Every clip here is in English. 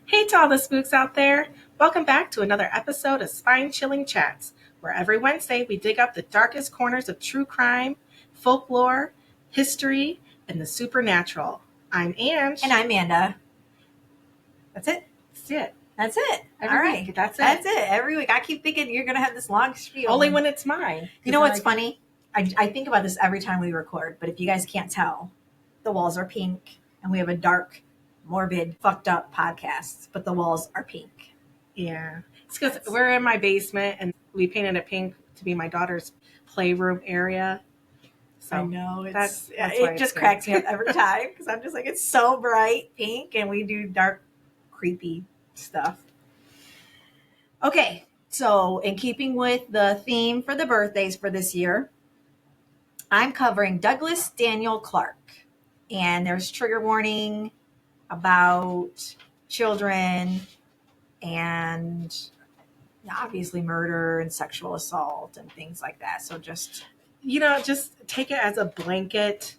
Hey to all the spooks out there. Welcome back to another episode of Spine Chilling Chats, where every Wednesday we dig up the darkest corners of true crime, folklore, history, and the supernatural. I'm Ange. And I'm Manda. That's it. That's it. That's it. Every All week, right. that's it. That's it. Every week. I keep thinking you're going to have this long spiel. Only when it's mine. You know what's funny? I think about this every time we record, but if you guys can't tell, the walls are pink and we have a dark, morbid, fucked up podcast, but the walls are pink. Yeah. It's because we're in my basement and we painted it pink to be my daughter's playroom area. So I know. it just cracks me up every time because I'm just like, it's so bright pink and we do dark, creepy stuff. Okay. So in keeping with the theme for the birthdays for this year, I'm covering Douglas Daniel Clark. And there's trigger warning about children and obviously murder and sexual assault and things like that. So just take it as a blanket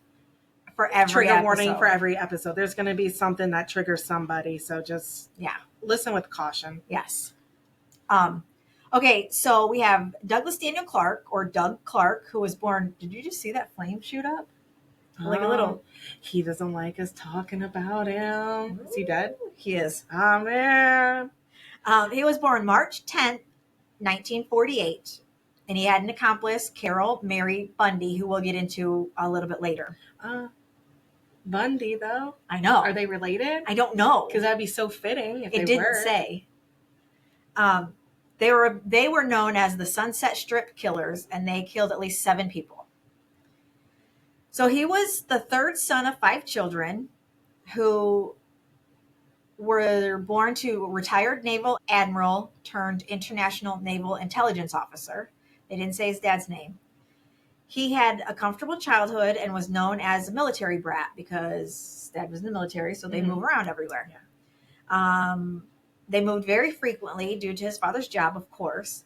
for every trigger episode. warning for every episode. There's going to be something that triggers somebody. So just listen with caution. Yes. Okay, so we have Douglas Daniel Clark, or Doug Clark, who was born. Did you just see that flame shoot up? Like a little. He doesn't like us talking about him. Is he dead? He is. Oh, man. He was born March 10th, 1948. And he had an accomplice, Carol Mary Bundy, who we'll get into a little bit later. Bundy, though? I know. Are they related? I don't know. Because that'd be so fitting if they were. It didn't say. They were known as the Sunset Strip Killers, and they killed at least 7 people. So he was the third son of 5 children who were born to retired naval admiral turned international naval intelligence officer. They didn't say his dad's name. He had a comfortable childhood and was known as a military brat because dad was in the military, so they move around everywhere. Yeah. They moved very frequently due to his father's job, of course.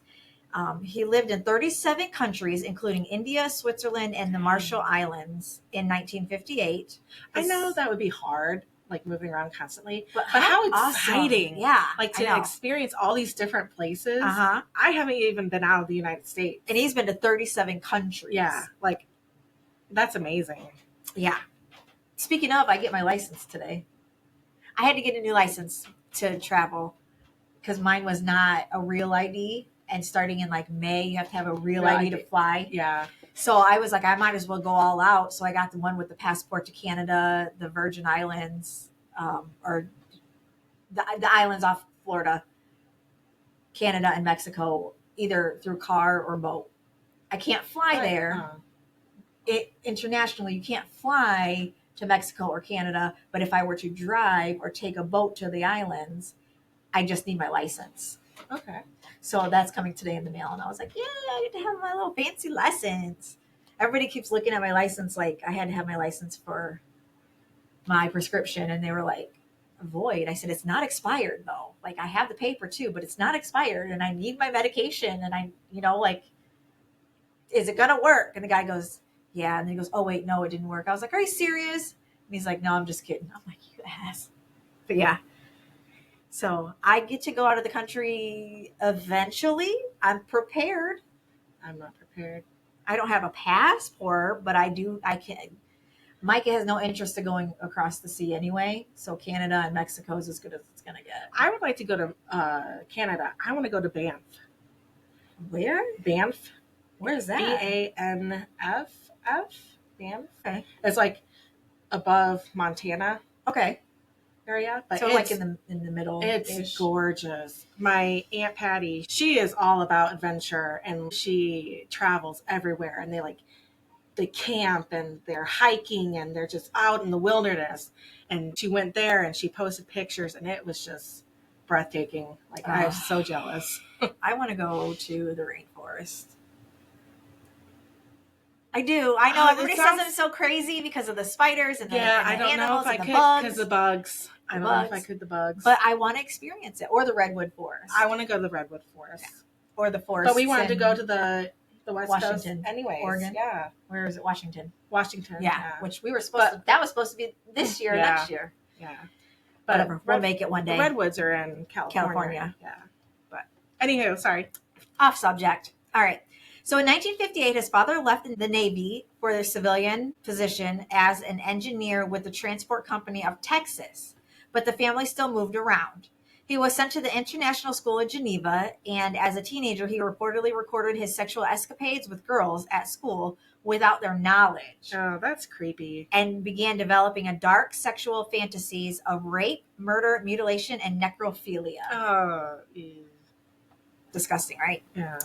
He lived in 37 countries, including India, Switzerland, and the Marshall Islands in 1958. I know that would be hard, like moving around constantly. But how awesome. exciting. Yeah. Like to experience all these different places. I haven't even been out of the United States. And he's been to 37 countries. Yeah. Like, that's amazing. Yeah. Speaking of, I get my license today. I had to get a new license to travel because mine was not a real ID. And starting in like May, you have to have a real ID to fly. Yeah. So I was like, I might as well go all out. So I got the one with the passport to Canada, the Virgin Islands, or the islands off Florida, Canada and Mexico, either through car or boat. I can't fly there. Internationally, you can't fly to Mexico or Canada. But if I were to drive or take a boat to the islands, I just need my license. Okay. So that's coming today in the mail. And I was like, yeah, I get to have my little fancy license. Everybody keeps looking at my license like I had to have my license for my prescription. And they were like, void. I said, it's not expired, though. Like, I have the paper, too, but it's not expired. And I need my medication. And I, is it going to work? And the guy goes, yeah. And then he goes, oh, wait, no, it didn't work. I was like, are you serious? And he's like, no, I'm just kidding. I'm like, you ass. But yeah. So I get to go out of the country eventually. I'm prepared. I'm not prepared. I don't have a passport, but I can. Micah has no interest in going across the sea anyway. So Canada and Mexico is as good as it's going to get. I would like to go to Canada. I want to go to Banff. Where? Banff. Where is that? Banff. Banff. Okay. It's like above Montana. Okay. Area, but so like in the middle. It's gorgeous. My Aunt Patty, she is all about adventure and she travels everywhere and they camp and they're hiking and they're just out in the wilderness. And she went there and she posted pictures and it was just breathtaking. Like I'm so jealous. I want to go to the rainforest. I do. I know everybody says it's so crazy because of the spiders and the I don't know if I could because the bugs. I don't know if I could the bugs. But I want to experience it. Or the redwood forest. I want to go to the redwood forest. Yeah. Or the forest. But we wanted to go to the West Washington. Coast anyways. Oregon. Yeah. Where is it? Washington. Washington. Yeah. Which we were supposed to. That was supposed to be this year or next year. Yeah. But Whatever. We'll make it one the day. redwoods are in California. Yeah. But anywho, sorry. Off subject. All right. So in 1958, his father left the Navy for a civilian position as an engineer with the Transport Company of Texas, but the family still moved around. He was sent to the International School of Geneva, and as a teenager, he reportedly recorded his sexual escapades with girls at school without their knowledge. Oh, that's creepy. And began developing a dark sexual fantasies of rape, murder, mutilation, and necrophilia. Oh, ew. Disgusting, right? Yeah.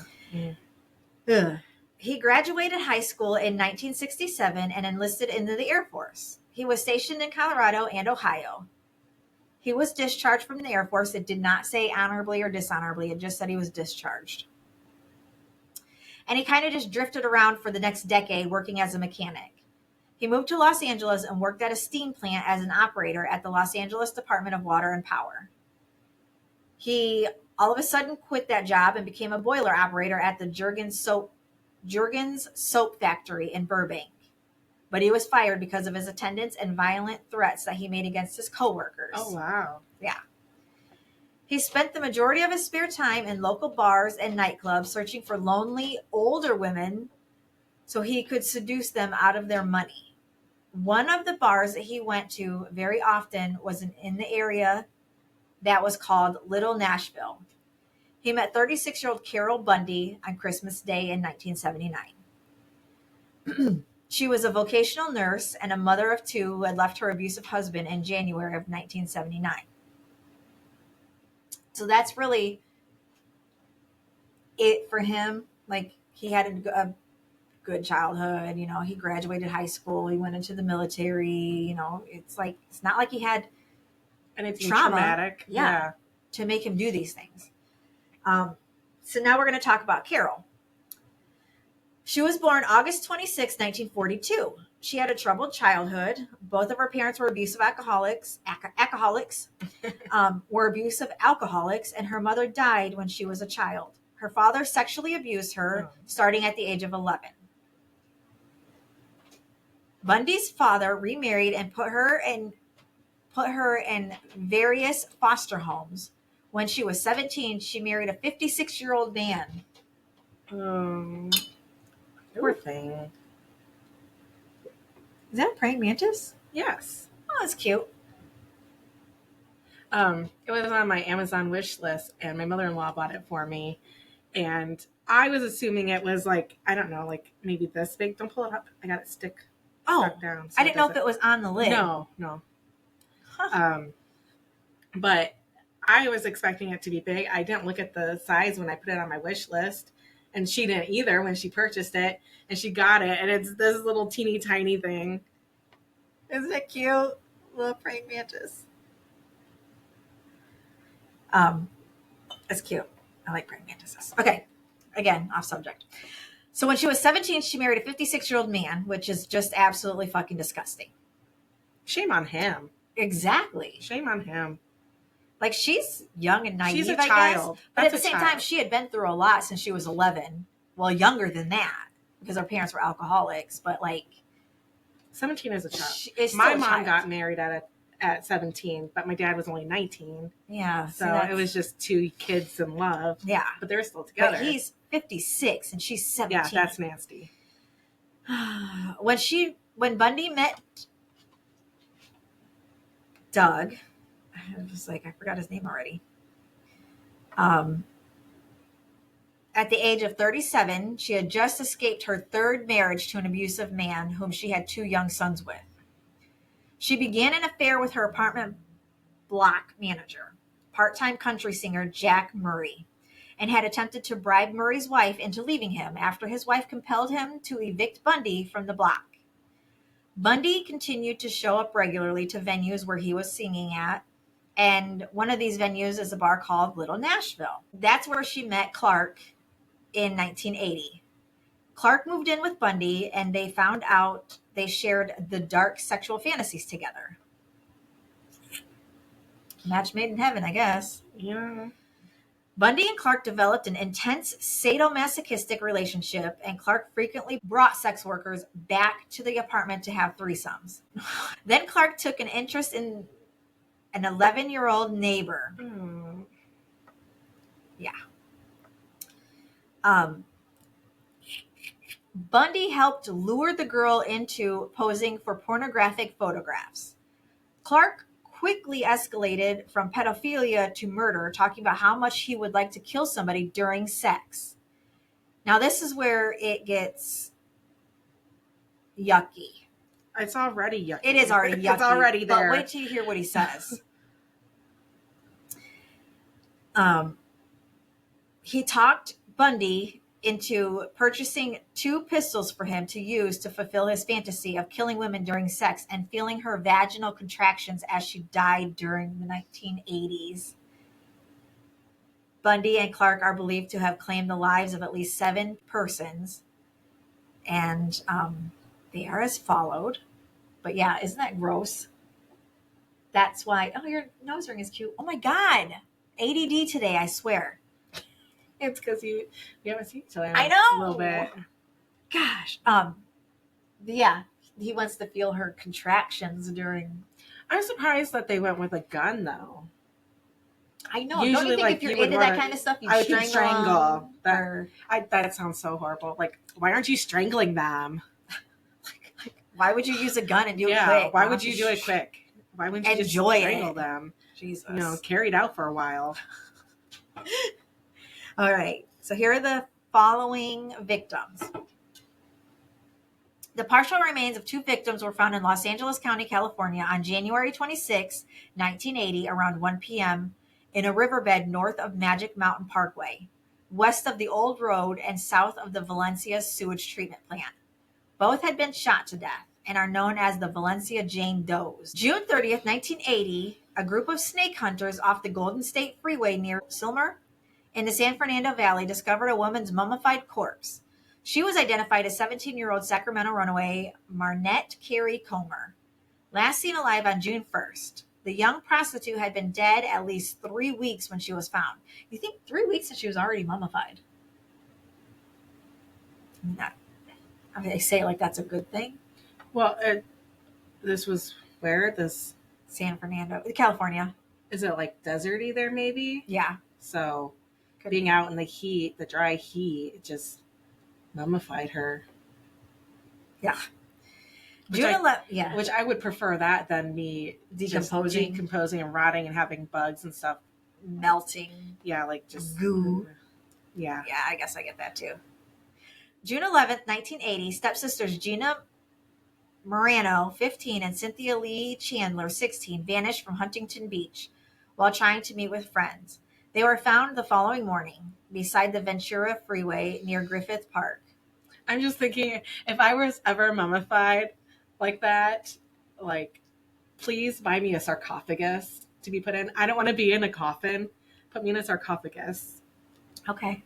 Ugh. He graduated high school in 1967 and enlisted into the Air Force. He was stationed in Colorado and Ohio. He was discharged from the Air Force. It did not say honorably or dishonorably. It just said he was discharged. And he kind of just drifted around for the next decade working as a mechanic. He moved to Los Angeles and worked at a steam plant as an operator at the Los Angeles Department of Water and Power. He all of a sudden quit that job and became a boiler operator at the Jergens Soap Factory in Burbank. But he was fired because of his attendance and violent threats that he made against his coworkers. Oh, wow. Yeah. He spent the majority of his spare time in local bars and nightclubs searching for lonely, older women so he could seduce them out of their money. One of the bars that he went to very often was in the area that was called Little Nashville. He met 36-year-old Carol Bundy on Christmas Day in 1979. She was a vocational nurse and a mother of two who had left her abusive husband in January of 1979. So that's really it for him. Like, he had a good childhood. You know, he graduated high school. He went into the military. You know, it's not like he had anything trauma. Traumatic. Yeah. To make him do these things. So now we're going to talk about Carol. She was born August 26, 1942. She had a troubled childhood. Both of her parents were abusive alcoholics, were abusive alcoholics, and her mother died when she was a child. Her father sexually abused her starting at the age of 11. Bundy's father remarried and put her in various foster homes. When she was 17, she married a 56-year-old man. Poor thing. Is that a praying mantis? Yes. Oh, that's cute. It was on my Amazon wish list, and my mother-in-law bought it for me. And I was assuming it was like, I don't know, like maybe this big. Don't pull it up. I got it stuck down. I didn't know if it was on the lid. No. Huh. But I was expecting it to be big. I didn't look at the size when I put it on my wish list. And she didn't either when she purchased it. And she got it. And it's this little teeny tiny thing. Isn't it cute? Little praying mantis. It's cute. I like praying mantises. Okay. Again, off subject. So when she was 17, she married a 56-year-old man, which is just absolutely fucking disgusting. Shame on him. Exactly. Shame on him. Like, she's young and naive, she's a I child. guess. But at the same time, she had been through a lot since she was 11. Well, younger than that, because her parents were alcoholics. But, like, 17 is a child. My mom got married at 17, but my dad was only 19. Yeah. So it was just two kids in love. Yeah. But they're still together. But he's 56 and she's 17. Yeah, that's nasty. When Bundy met Doug, I was like, I forgot his name already. At the age of 37, she had just escaped her third marriage to an abusive man whom she had two young sons with. She began an affair with her apartment block manager, part-time country singer Jack Murray, and had attempted to bribe Murray's wife into leaving him after his wife compelled him to evict Bundy from the block. Bundy continued to show up regularly to venues where he was singing at, and one of these venues is a bar called Little Nashville. That's where she met Clark in 1980. Clark moved in with Bundy, and they found out they shared the dark sexual fantasies together. Match made in heaven, I guess. Yeah. Bundy and Clark developed an intense sadomasochistic relationship, and Clark frequently brought sex workers back to the apartment to have threesomes. Then Clark took an interest in an 11-year-old neighbor. Mm. Yeah. Bundy helped lure the girl into posing for pornographic photographs. Clark quickly escalated from pedophilia to murder, talking about how much he would like to kill somebody during sex. Now, this is where it gets yucky. It's already yucky. It is already yucky. It's already there. But wait till you hear what he says. He talked Bundy into purchasing 2 pistols for him to use to fulfill his fantasy of killing women during sex and feeling her vaginal contractions as she died during the 1980s. Bundy and Clark are believed to have claimed the lives of at least 7 persons, and they are as followed. But yeah, isn't that gross? That's why. Oh, your nose ring is cute. Oh my God. ADD today, I swear. It's because we haven't seen each other. I know. A little bit. Gosh. Yeah, he wants to feel her contractions during. I'm surprised that they went with a gun, though. I know. Usually, don't you think like, if you're you would into that wanna- kind of stuff, you I would strangle? That sounds so horrible. Like, why aren't you strangling them? Why would you use a gun and do it Yeah, quick? why would you do it quick? Why wouldn't you just Enjoy strangle it. them? Jesus. You know, carry it out for a while. All right. So here are the following victims. The partial remains of 2 victims were found in Los Angeles County, California on January 26, 1980, around 1 p.m. in a riverbed north of Magic Mountain Parkway, west of the Old Road and south of the Valencia sewage treatment plant. Both had been shot to death and are known as the Valencia Jane Does. June 30th, 1980, a group of snake hunters off the Golden State Freeway near Silmer in the San Fernando Valley discovered a woman's mummified corpse. She was identified as 17-year-old Sacramento runaway Marnette Carey Comer. Last seen alive on June 1st. The young prostitute had been dead at least 3 weeks when she was found. You think 3 weeks and she was already mummified? I mean, they say like that's a good thing. Well, this was where? San Fernando, California. Is it like deserty there maybe? Yeah. So being out in the heat, the dry heat, it just mummified her. Yeah. Which June 11th. Yeah. Which I would prefer that than me decomposing and rotting and having bugs and stuff. Melting. Yeah, like just goo. Yeah. Yeah, I guess I get that too. June 11th, 1980, stepsisters Gina Morano, 15, and Cynthia Lee Chandler, 16, vanished from Huntington Beach while trying to meet with friends. They were found the following morning beside the Ventura Freeway near Griffith Park. I'm just thinking, if I was ever mummified like that, like, please buy me a sarcophagus to be put in. I don't want to be in a coffin. Put me in a sarcophagus. Okay.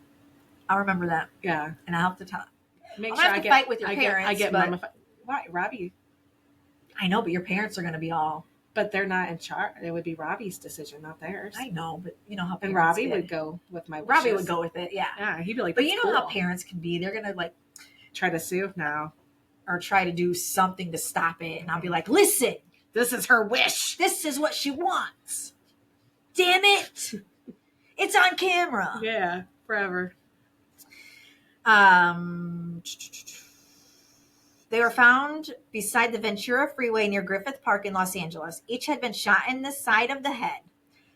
I'll remember that. Yeah. And I'll have to tell. Make I'm sure gonna have to fight with your parents. I get but mummified. Why? Robbie. I know, but your parents are going to be all. But they're not in charge. It would be Robbie's decision, not theirs. I know, but you know how parents And Robbie get. would go with my wishes. Robbie would go with it, yeah. Yeah, he'd be like, but you know cool. how parents can be. They're going to like try to sue now. Or try to do something to stop it. And I'll be like, listen. This is her wish. This is what she wants. Damn it. It's on camera. Yeah, forever. They were found beside the Ventura Freeway near Griffith Park in Los Angeles. Each had been shot in the side of the head.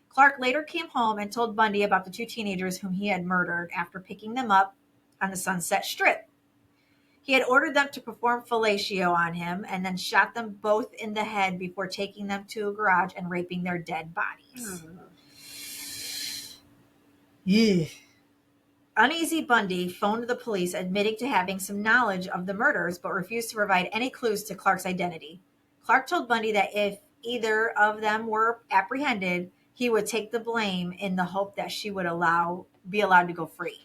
Clark later came home and told Bundy about the 2 teenagers whom he had murdered after picking them up on the Sunset Strip. He had ordered them to perform fellatio on him and then shot them both in the head before taking them to a garage and raping their dead bodies. Yeah. Uneasy Bundy phoned the police admitting to having some knowledge of the murders but refused to provide any clues to Clark's identity. Clark told Bundy that if either of them were apprehended, he would take the blame in the hope that she would be allowed to go free.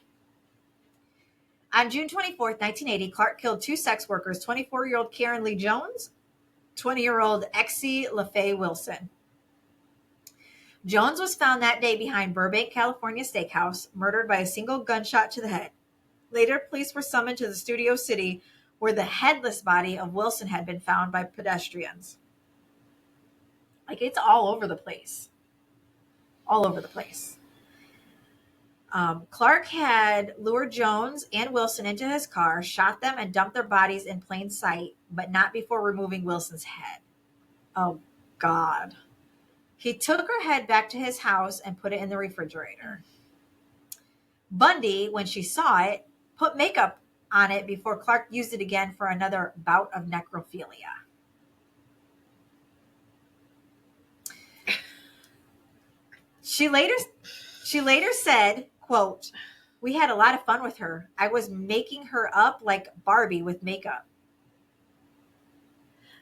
On June 24th, 1980, Clark killed 2 sex workers, 24-year-old Karen Lee Jones, 20-year-old Exie LaFay Wilson. Jones was found that day behind Burbank, California Steakhouse, murdered by a single gunshot to the head. Later, police were summoned to the Studio City, where the headless body of Wilson had been found by pedestrians. Like, it's all over the place. All over the place. Clark had lured Jones and Wilson into his car, shot them, and dumped their bodies in plain sight, but not before removing Wilson's head. Oh, God. He took her head back to his house and put it in the refrigerator. Bundy, when she saw it, put makeup on it before Clark used it again for another bout of necrophilia. She later said, quote, "We had a lot of fun with her. I was making her up like Barbie with makeup."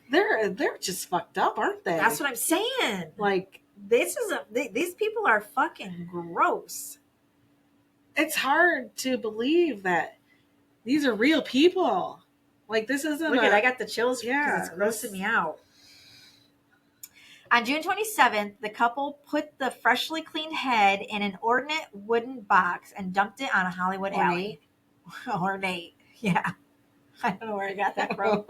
They're just fucked up, aren't they? That's what I'm saying. Like, these people are fucking gross. it's hard to believe that these are real people. Like, this isn't. Look at, I got the chills because Yeah, it's grossing me out. On June 27th, the couple put the freshly cleaned head in an ornate wooden box and dumped it on a Hollywood alley. Ornate. Yeah. I don't know where I got that from.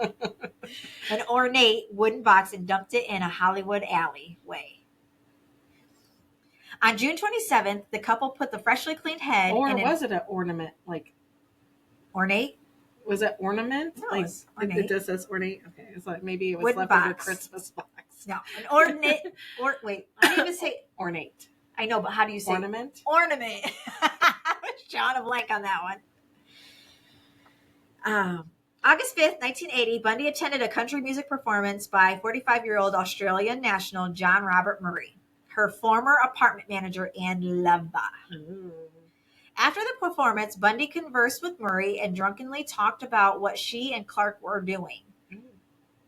An ornate wooden box and dumped it in a Hollywood alleyway. On June 27th, the couple put the freshly cleaned head Or in was it an ornament? Like, ornate? was it ornament? No, like, it's ornate. It just says ornate. Okay, it's like maybe it was Wooden leftover box. Christmas box. No, an ornate. Wait, I didn't even say ornate. I know, but how do you say ornament? Ornament. I was drawing a blank on that one. August 5th, 1980, Bundy attended a country music performance by 45-year-old Australian national John Robert Murray, her former apartment manager and lover. Ooh. After the performance, Bundy conversed with Murray and drunkenly talked about what she and Clark were doing. Ooh.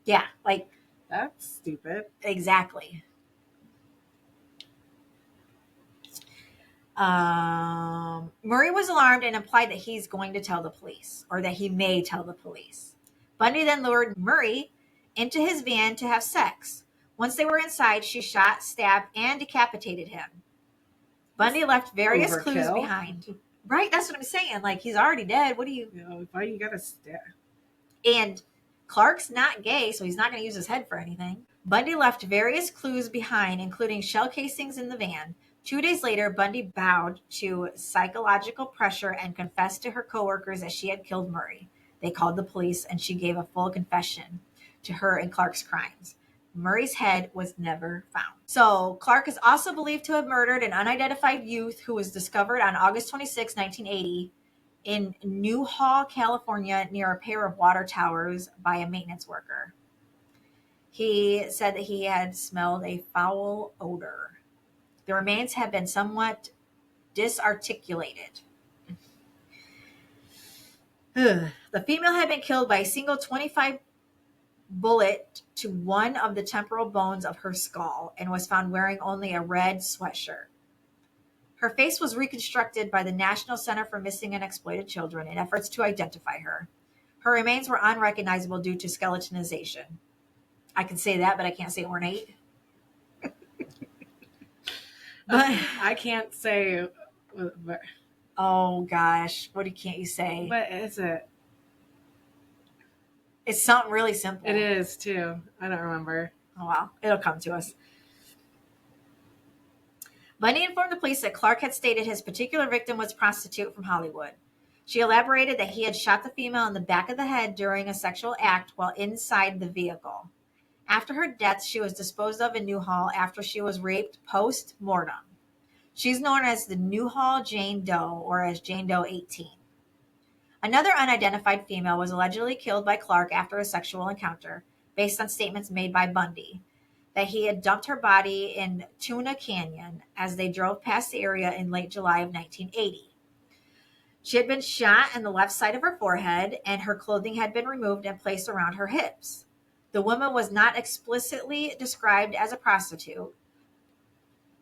Yeah, like, that's stupid. exactly. Murray was alarmed and implied that he's going to tell the police, or that he may tell the police. Bundy then lured Murray into his van to have sex. Once they were inside, she shot, stabbed, and decapitated him. Bundy left various clues behind. Right, that's what I'm saying. Like, he's already dead. What do you... why you gotta stab? And Clark's not gay, so he's not going to use his head for anything. Bundy left various clues behind, including shell casings in the van. 2 days later, Bundy bowed to psychological pressure and confessed to her coworkers that she had killed Murray. They called the police, and she gave a full confession to her and Clark's crimes. Murray's head was never found. So Clark is also believed to have murdered an unidentified youth who was discovered on August 26, 1980 in Newhall, California, near a pair of water towers by a maintenance worker. He said that he had smelled a foul odor. The remains have been somewhat disarticulated. The female had been killed by a single 25 bullet to one of the temporal bones of her skull and was found wearing only a red sweatshirt. Her face was reconstructed by the National Center for Missing and Exploited Children in efforts to identify her. Her remains were unrecognizable due to skeletonization. I can say that, but I can't say ornate. But I can't say. But, oh gosh, what can't you say? What is it? It's something really simple. It is too. I don't remember. Oh well, it'll come to us. Bundy informed the police that Clark had stated his particular victim was a prostitute from Hollywood. She elaborated that he had shot the female in the back of the head during a sexual act while inside the vehicle. After her death, she was disposed of in Newhall after she was raped post-mortem. She's known as the Newhall Jane Doe, or as Jane Doe 18. Another unidentified female was allegedly killed by Clark after a sexual encounter, based on statements made by Bundy, that he had dumped her body in Tuna Canyon as they drove past the area in late July of 1980. She had been shot in the left side of her forehead, and her clothing had been removed and placed around her hips. The woman was not explicitly described as a prostitute.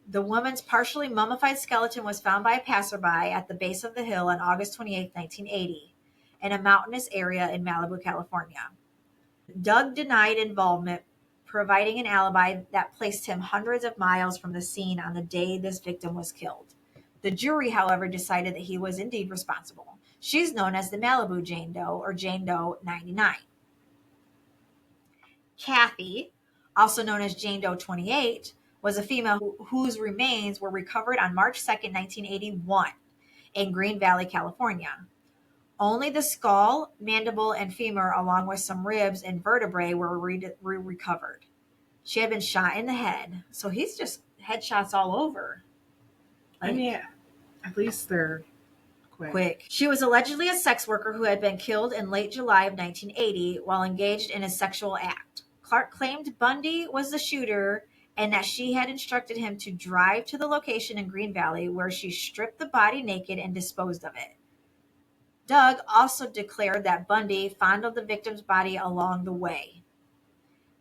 The woman's partially mummified skeleton was found by a passerby at the base of the hill on August 28, 1980, in a mountainous area in Malibu, California. Doug denied involvement, providing an alibi that placed him hundreds of miles from the scene on the day this victim was killed. The jury, however, decided that he was indeed responsible. She's known as the Malibu Jane Doe, or Jane Doe 99. Kathy, also known as Jane Doe 28, was a female whose remains were recovered on March 2nd, 1981 in Green Valley, California. Only the skull, mandible, and femur, along with some ribs and vertebrae, were recovered. She had been shot in the head, so he's just headshots all over. I mean, at least they're quick. She was allegedly a sex worker who had been killed in late July of 1980 while engaged in a sexual act. Clark claimed Bundy was the shooter and that she had instructed him to drive to the location in Green Valley where she stripped the body naked and disposed of it. Doug also declared that Bundy fondled the victim's body along the way.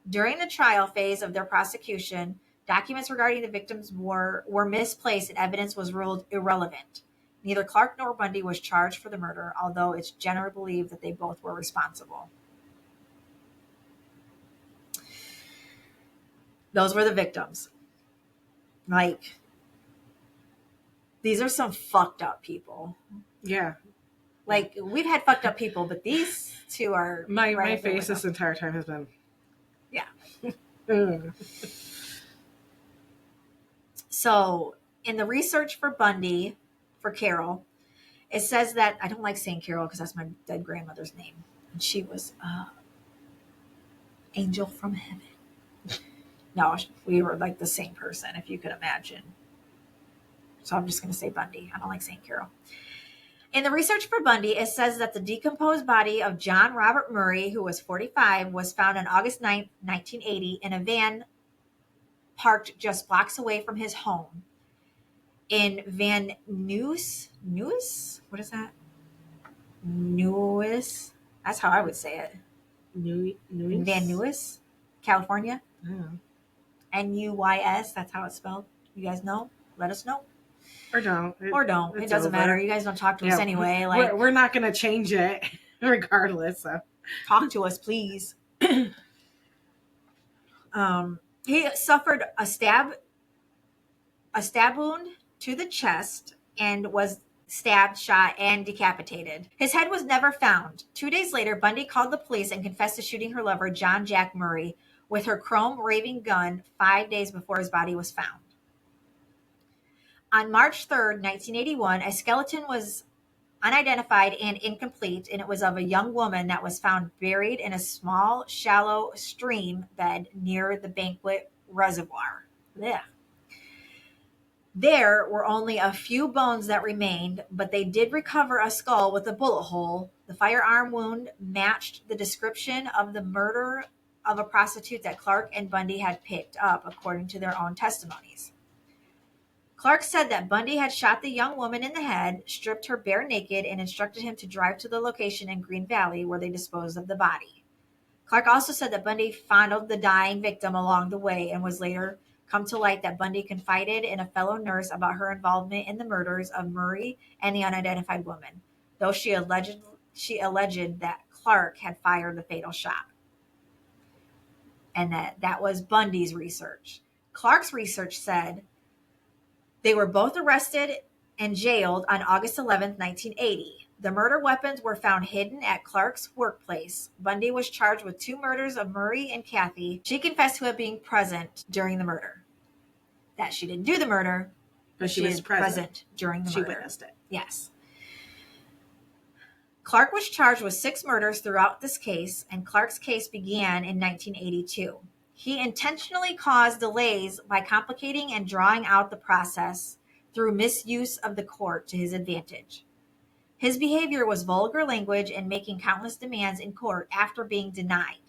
During the trial phase of their prosecution, documents regarding the victims were misplaced and evidence was ruled irrelevant. Neither Clark nor Bundy was charged for the murder, although it's generally believed that they both were responsible. Those were the victims. Like, these are some fucked up people. Yeah. Like, we've had fucked up people, but these two are... My face this entire time has been... Yeah. So, in the research for Bundy, for Carol, it says that... I don't like saying Carol because that's my dead grandmother's name. And she was angel from heaven. No, we were like the same person, if you could imagine. So I'm just going to say Bundy. I don't like saying Carol. In the research for Bundy, it says that the decomposed body of John Robert Murray, who was 45, was found on August 9th, 1980, in a van parked just blocks away from his home in Van Nuys? What is that? Nuys? That's how I would say it. Nuys? Van Nuys, California. Yeah. Nuys, that's how it's spelled. You guys know? Let us know. Or don't. It doesn't matter. You guys don't talk to us anyway. Like we're not going to change it regardless. So. Talk to us, please. He suffered a stab wound to the chest and was stabbed, shot, and decapitated. His head was never found. 2 days later, Bundy called the police and confessed to shooting her lover, John Jack Murray, with her chrome raving gun 5 days before his body was found. On March 3rd, 1981, a skeleton was unidentified and incomplete, and it was of a young woman that was found buried in a small, shallow stream bed near the banquet reservoir. Blech. There were only a few bones that remained, but they did recover a skull with a bullet hole. The firearm wound matched the description of the murder of a prostitute that Clark and Bundy had picked up, according to their own testimonies. Clark said that Bundy had shot the young woman in the head, stripped her bare naked, and instructed him to drive to the location in Green Valley where they disposed of the body. Clark also said that Bundy fondled the dying victim along the way, and was later come to light that Bundy confided in a fellow nurse about her involvement in the murders of Murray and the unidentified woman, though she alleged that Clark had fired the fatal shot. And that was Bundy's research. Clark's research said they were both arrested and jailed on August 11th, 1980. The murder weapons were found hidden at Clark's workplace. Bundy was charged with 2 murders of Murray and Kathy. She confessed to it being present during the murder. That she didn't do the murder, but she was present during the murder. She witnessed it. Yes. Clark was charged with 6 murders throughout this case, and Clark's case began in 1982. He intentionally caused delays by complicating and drawing out the process through misuse of the court to his advantage. His behavior was vulgar language and making countless demands in court after being denied.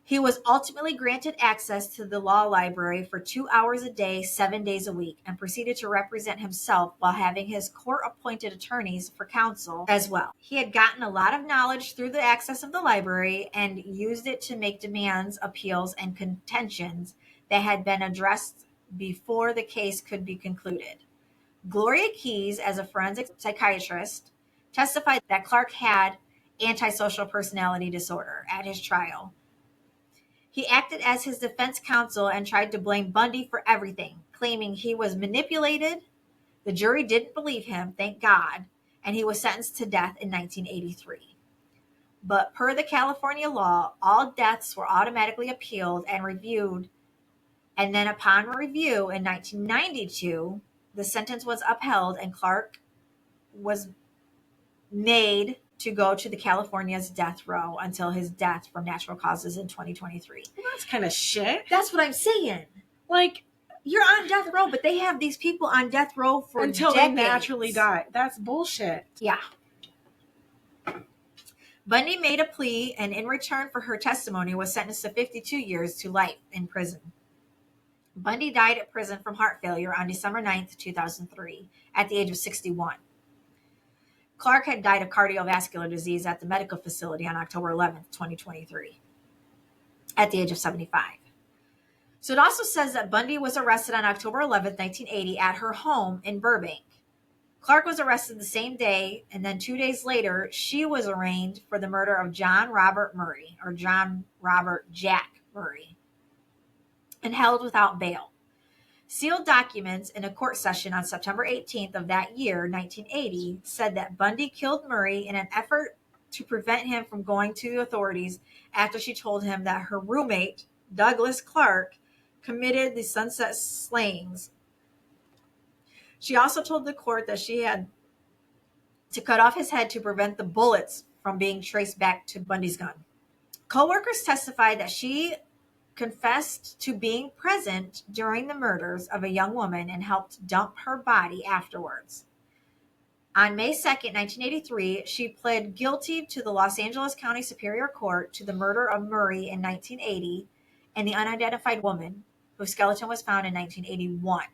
He was ultimately granted access to the law library for 2 hours a day, 7 days a week, and proceeded to represent himself while having his court-appointed attorneys for counsel as well. He had gotten a lot of knowledge through the access of the library and used it to make demands, appeals, and contentions that had been addressed before the case could be concluded. Gloria Keys, as a forensic psychiatrist, testified that Clark had antisocial personality disorder at his trial. He acted as his defense counsel and tried to blame Bundy for everything, claiming he was manipulated. The jury didn't believe him, thank God, and he was sentenced to death in 1983. But per the California law, all deaths were automatically appealed and reviewed. And then upon review in 1992, the sentence was upheld and Clark was made to go to the California's death row until his death from natural causes in 2023. Well, that's kind of shit. That's what I'm saying. Like, you're on death row, but they have these people on death row for until decades. they naturally die. That's bullshit. Yeah. Bundy made a plea and in return for her testimony was sentenced to 52 years to life in prison. Bundy died at prison from heart failure on December 9th, 2003 at the age of 61. Clark had died of cardiovascular disease at the medical facility on October 11th, 2023 at the age of 75. So it also says that Bundy was arrested on October 11th, 1980 at her home in Burbank. Clark was arrested the same day, and then 2 days later, she was arraigned for the murder of John Robert Murray, or John Robert Jack Murray, and held without bail. Sealed documents in a court session on September 18th of that year, 1980, said that Bundy killed Murray in an effort to prevent him from going to the authorities after she told him that her roommate, Douglas Clark, committed the Sunset slayings. She also told the court that she had to cut off his head to prevent the bullets from being traced back to Bundy's gun. Co-workers testified that she confessed to being present during the murders of a young woman and helped dump her body afterwards. On May 2nd, 1983, she pled guilty to the Los Angeles County Superior Court to the murder of Murray in 1980 and the unidentified woman whose skeleton was found in 1981.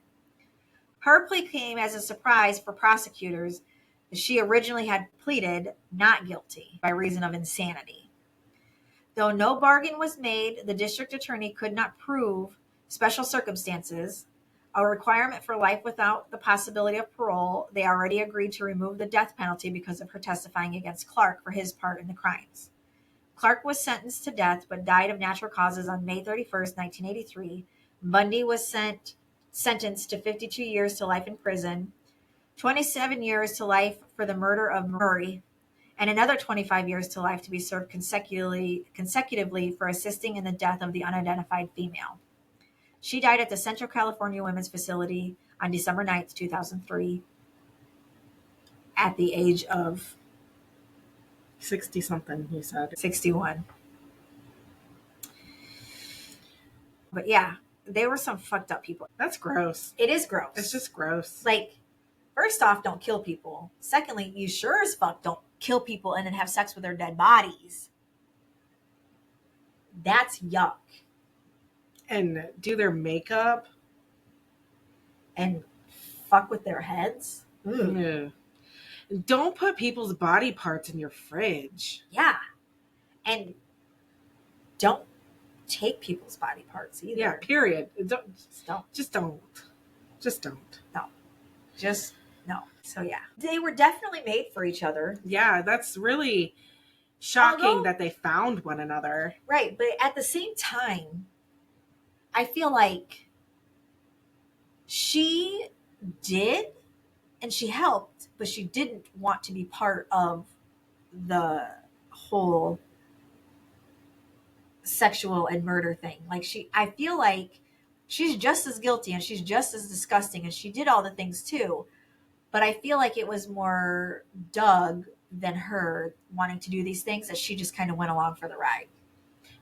Her plea came as a surprise for prosecutors, as she originally had pleaded not guilty by reason of insanity. Though no bargain was made, the district attorney could not prove special circumstances, a requirement for life without the possibility of parole. They already agreed to remove the death penalty because of her testifying against Clark for his part in the crimes. Clark was sentenced to death but died of natural causes on May 31st, 1983. Bundy was sentenced to 52 years to life in prison, 27 years to life for the murder of Murray, and another 25 years to life to be served consecutively for assisting in the death of the unidentified female. She died at the Central California Women's Facility on December 9th, 2003, at the age of 60-something, he said. 61. But yeah, they were some fucked up people. That's gross. It is gross. It's just gross. Like, first off, don't kill people. Secondly, you sure as fuck don't kill people and then have sex with their dead bodies. That's yuck. And do their makeup. And fuck with their heads. Yeah. Don't put people's body parts in your fridge. Yeah. And don't take people's body parts either. Yeah, period. Don't. Just don't. Just don't. Just don't. No. Just no. So yeah. They were definitely made for each other. Yeah, that's really shocking that they found one another. Right. But at the same time, I feel like she did and she helped, but she didn't want to be part of the whole sexual and murder thing. Like I feel like she's just as guilty and she's just as disgusting and she did all the things too. But I feel like it was more Doug than her wanting to do these things, that she just kind of went along for the ride.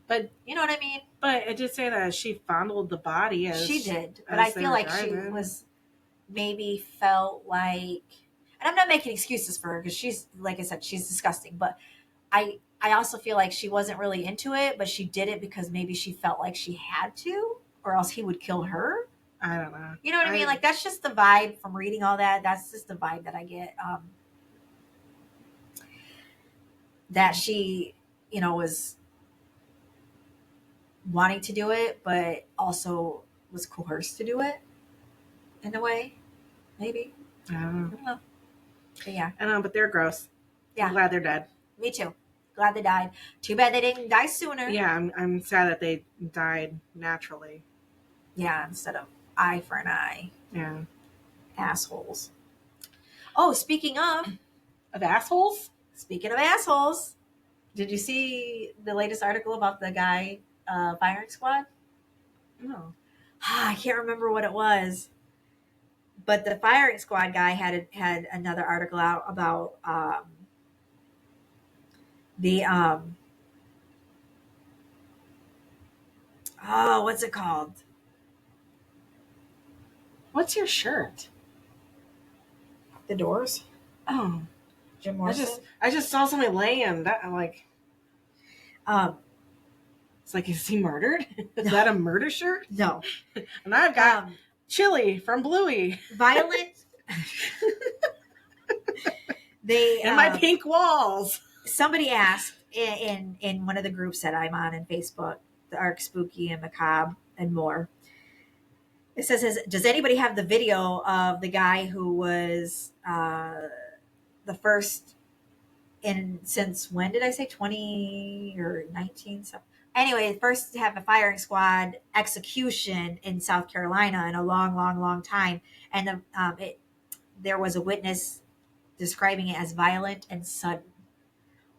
But you know what I mean? But I did say that she fondled the body as she did. But I feel like she was maybe felt like, and I'm not making excuses for her because she's, like I said, she's disgusting. But I also feel like she wasn't really into it, but she did it because maybe she felt like she had to, or else he would kill her. I don't know. You know what I mean? Like, that's just the vibe from reading all that. That's just the vibe that I get. That she, was wanting to do it, but also was coerced to do it in a way. Maybe. I don't know. But yeah. I know, but they're gross. Yeah. I'm glad they're dead. Me too. Glad they died. Too bad they didn't die sooner. Yeah, I'm sad that they died naturally. Yeah, instead of eye for an eye. Yeah. Assholes. Oh, speaking of assholes? Speaking of assholes, Did you see the latest article about the guy firing squad? No. I can't remember what it was, but the firing squad guy had another article out about the oh, what's it called? What's your shirt? The Doors. Oh, Jim Morrison. I just saw somebody laying. That I'm like, it's like, is he murdered? Is that a murder shirt? No. And I've got Chili from Bluey. Violent. They and my pink walls. Somebody asked in one of the groups that I'm on in Facebook, the Arc Spooky and Macabre and more. It says, does anybody have the video of the guy who was the first since when did I say 20 or 19? So anyway, first to have a firing squad execution in South Carolina in a long, long, long time. And there was a witness describing it as violent and sudden.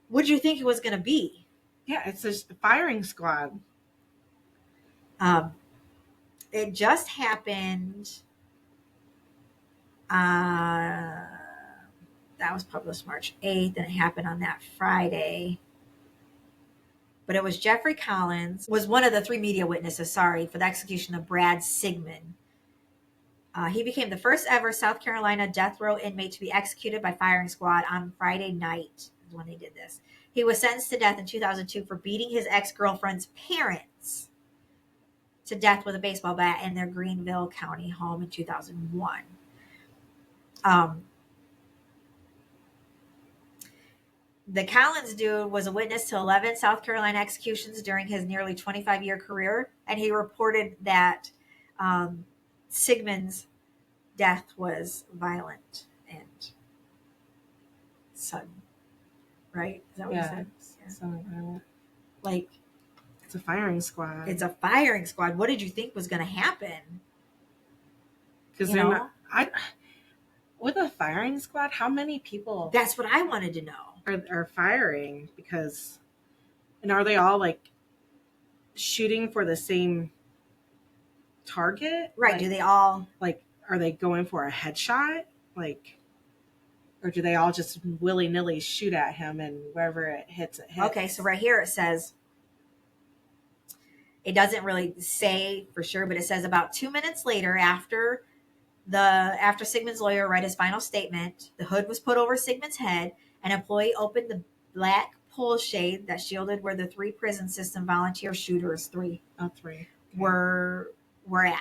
What do you think it was going to be? Yeah, it's a firing squad. It just happened. That was published March 8th, and it happened on that Friday. But it was Jeffrey Collins, was one of the 3 media witnesses, for the execution of Brad Sigmund. He became the first ever South Carolina death row inmate to be executed by firing squad on Friday night when they did this. He was sentenced to death in 2002 for beating his ex-girlfriend's parents to death with a baseball bat in their Greenville County home in 2001. The Collins dude was a witness to 11 South Carolina executions during his nearly 25-year career, and he reported that Sigmund's death was violent and sudden. Right? Is that what you said? Yeah. Like, it's a firing squad. It's a firing squad. What did you think was going to happen? Because with a firing squad, how many people? That's what I wanted to know. Are firing because, and are they all like shooting for the same target? Right. Do they all are they going for a headshot? Or do they all just willy-nilly shoot at him and wherever it hits, it hits? Okay, so right here it says, it doesn't really say for sure, but it says about 2 minutes later after Sigmund's lawyer read his final statement, the hood was put over Sigmund's head. An employee opened the black pull shade that shielded where the 3 prison system volunteer shooters, 3 were at.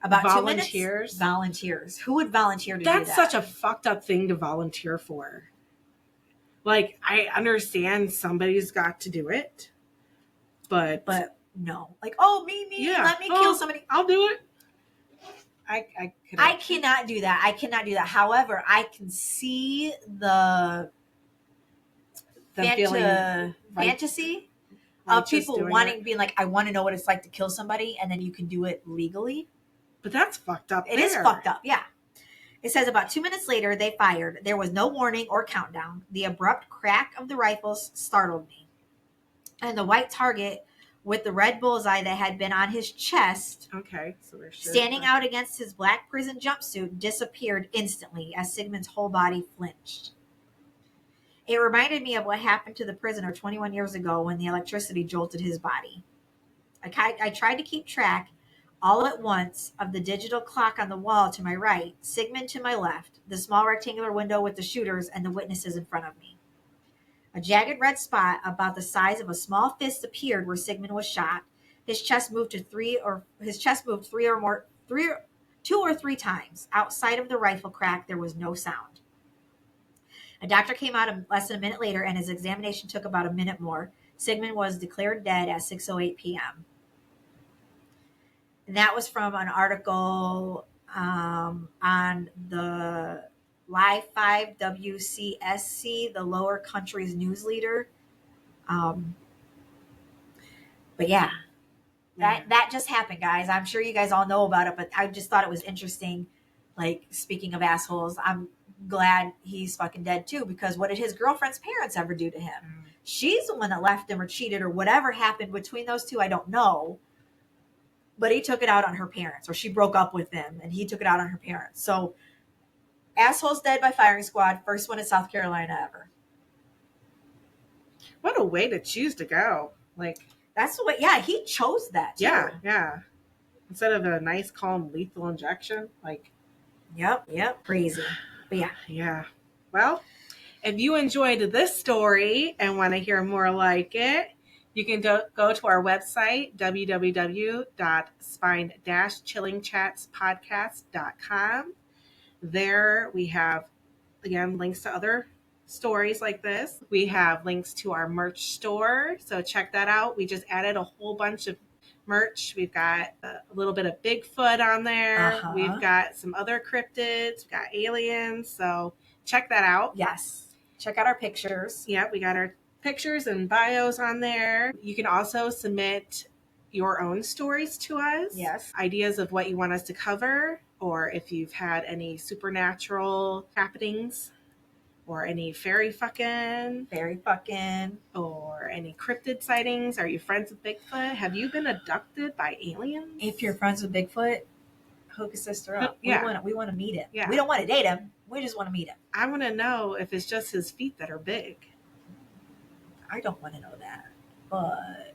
About volunteers? 2 minutes. Volunteers. Who would volunteer to do that? That's such a fucked up thing to volunteer for. Like, I understand somebody's got to do it, but no. Like, oh, me, yeah. Let me kill somebody. I'll do it. I cannot do that. I cannot do that. However, I can see the fantasy of people being like, I want to know what it's like to kill somebody, and then you can do it legally. But that's fucked up. It is fucked up, yeah. It says about 2 minutes later, they fired. There was no warning or countdown. The abrupt crack of the rifles startled me. And the white target with the red bullseye that had been on his chest, standing out against his black prison jumpsuit, disappeared instantly as Sigmund's whole body flinched. It reminded me of what happened to the prisoner 21 years ago when the electricity jolted his body. I tried to keep track all at once of the digital clock on the wall to my right, Sigmund to my left, the small rectangular window with the shooters and the witnesses in front of me. A jagged red spot about the size of a small fist appeared where Sigmund was shot. His chest moved 2 or 3 times. Outside of the rifle crack, there was no sound. A doctor came out less than a minute later, and his examination took about a minute more. Sigmund was declared dead at 6:08 p.m. And that was from an article on the Live 5 WCSC, the Lower Country's news leader. But yeah, that just happened, guys. I'm sure you guys all know about it, but I just thought it was interesting. Like, speaking of assholes, I'm glad he's fucking dead too, because what did his girlfriend's parents ever do to him? She's the one that left him or cheated or whatever happened between those two. I don't know. But he took it out on her parents, or she broke up with him and he took it out on her parents. So, asshole's dead by firing squad. First one in South Carolina ever. What a way to choose to go. Like, that's the way. Yeah, he chose that too. Yeah. Instead of a nice, calm, lethal injection. Like, Yep. Crazy. But yeah. Yeah. Well, if you enjoyed this story and want to hear more like it, you can go to our website, www.spine-chillingchatspodcast.com. There we have, again, links to other stories like this. We have links to our merch store, so check that out. We just added a whole bunch of merch. We've got a little bit of Bigfoot on there. We've got some other cryptids. We've got aliens, so check that out. Yes. Check out our pictures. Yeah, we got our pictures and bios on there. You can also submit your own stories to us. Yes. Ideas of what you want us to cover, or if you've had any supernatural happenings, or any fairy fucking, or any cryptid sightings. Are you friends with Bigfoot? Have you been abducted by aliens? If you're friends with Bigfoot, hook a sister up. Yeah. We want to meet him. Yeah. We don't want to date him. We just want to meet him. I want to know if it's just his feet that are big. I don't want to know that, but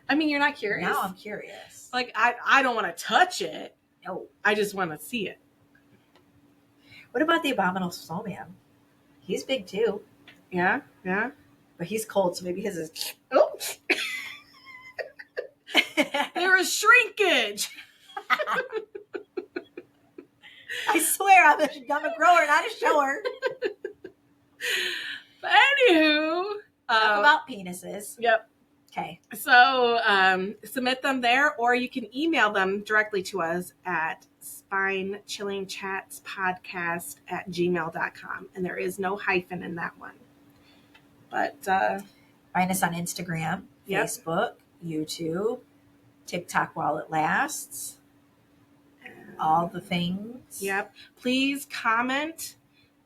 I mean, you're not curious? Now I'm curious. Like, I don't want to touch it. No. I just want to see it. What about the abominable snowman? He's big too. Yeah. But he's cold, so maybe his is... Oh! There is shrinkage! I swear I'm a grower, not a shower. But anywho... Talk about penises. Yep. Okay. So submit them there, or you can email them directly to us at spinechillingchatspodcast@gmail.com. And there is no hyphen in that one. But find us on Instagram, Facebook, YouTube, TikTok while it lasts. All the things. Yep. Please comment.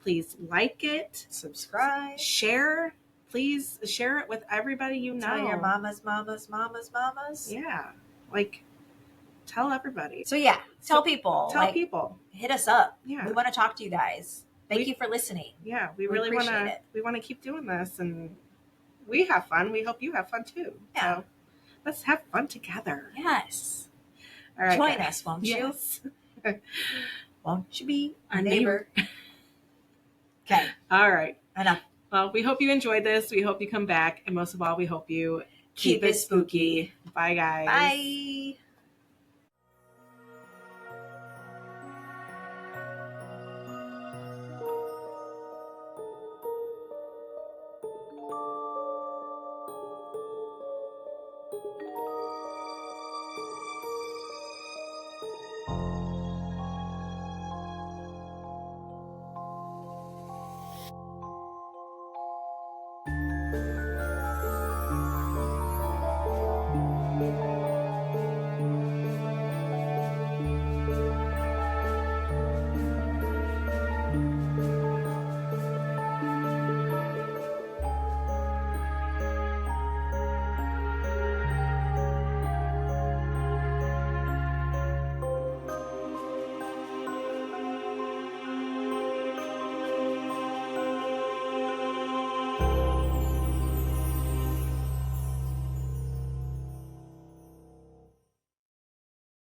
Please like it. Subscribe. Share. Please share it with everybody you know. Tell your mamas. Yeah. Like, tell everybody. So yeah, tell people. Tell people. Hit us up. Yeah. We want to talk to you guys. Thank you for listening. Yeah, we really want to. We want to keep doing this, and we have fun. We hope you have fun too. Yeah. So let's have fun together. Yes. All right. Join us, won't you? Won't you be our neighbor? Okay. All right. Enough. Well, we hope you enjoyed this. We hope you come back. And most of all, we hope you keep it spooky. Bye, guys. Bye.